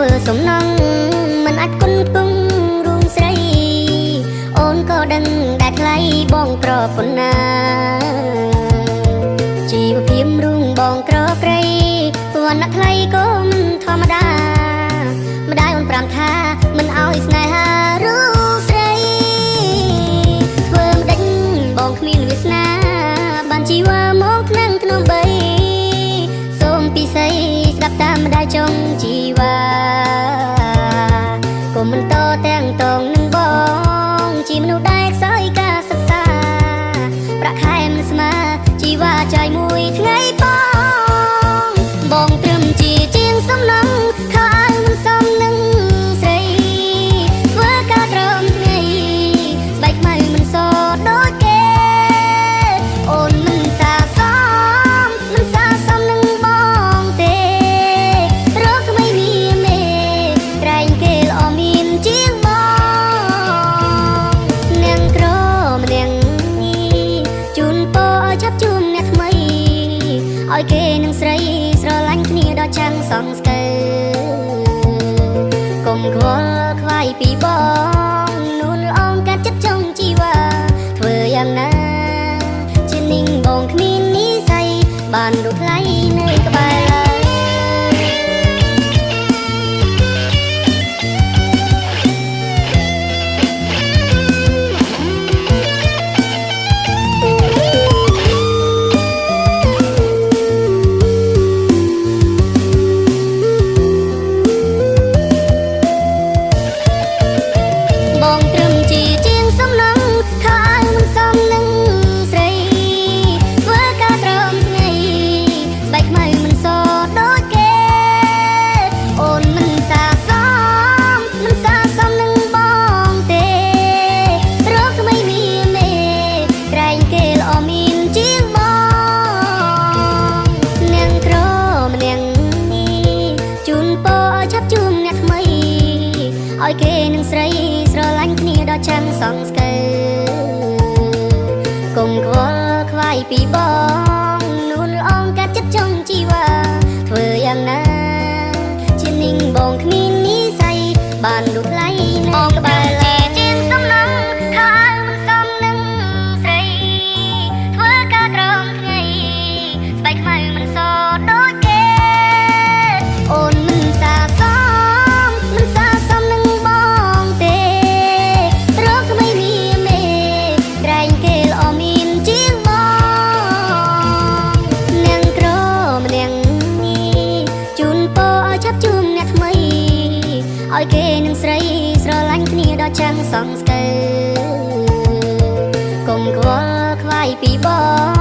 ធ្វើសំណងមិនអាចគុណពឹងរួមស្រីអូនក៏ដឹងតែថ្លៃបងក្រប៉ុណ្ណាជីវភាពរួងបងក្រក្រៃវណ្ណៈថ្លៃក៏មិនធម្មតាម្ដាយអូនប្រាំថាមិនអោយស្នេហារូបស្រីធ្វើមិនដេញបងគ្មានវាសនាបានជីវ៉ាមកក្នុងក្នុងបីសូមពិសីស្ដាប់តាមម្ដាយចង់ជីវ៉ាកុំមិនតទាំងតងនឹងបងជាមនុស្សដែលខ្សោយការសិក្សាប្រាក់ខែមិនស្មើជីវ៉ាចាយមួយថ្ងៃបងត្រឹមជាជាងសំណងខោអាវមិនសមនឹងស្រីធ្វើការត្រឹមថ្ងៃស្បែកខ្មៅមិនសដូចគេអូនមិនសាសមនឹងបងទេរកថ្មីមានមេក្រែងគេល្អមានជាងបងនាងក្រម្នាក់ជូនពរឲ្យចាប់ជួបអ្នកថ្មីឲ្យគេនឹងស្រីស្រឡាញ់គ្នាដល់ចាំងសងស្កើកុំខ្វល់ខ្វាយពីបងនួនល្អងកាត់ចិត្តចង់ជីវ៉ាធ្វើយ៉ាងណាជានាងបងគ្មាននិស្ស័យបានរស់ថ្លៃនៅក្បែរឡើយបងត្រឹមជាជាងសំណងខោអាវមិនសមនឹងស្រីធ្វើការត្រឹមថ្ងៃស្បែកខ្មៅមិនសដូចគេអូនមិនសាសមនឹងបងទេរកថ្មីមានមេក្រែងគេល្អមានជាងបងនាងក្រម្នាក់ជូនពរឲ្យចាប់ជួបអ្នកថ្មីឲ្យគេនឹងស្រីស្រឡាញ់គ្នាដល់ចាំងសងស្កើកុំខ្វល់ខ្វាយពីបងនួនល្អងកាត់ចិត្តចង់ជីវ៉ាធ្វើយ៉ាងណាជានាងបងគ្មាននិស្ស័យបានរស់ថ្លៃនៅក្បែរឡើយជាងសំណងខោអាវមិនសមនឹងស្រីធ្វើការក្រំថ្ងៃស្បែកខ្មៅមិនសដូចគេអូនមិនសាសមនឹងបងទេរកថ្មីមានមេក្រែងគេល្អមានជាងបងនាងក្រម្នាក់ជូនពរឲ្យចាប់ជួបអ្នកថ្មីឲ្យគេនឹងស្រីស្រឡាញ់គ្នាដល់ចាំងសងស្កើកុំខ្វល់ខ្វាយពីបង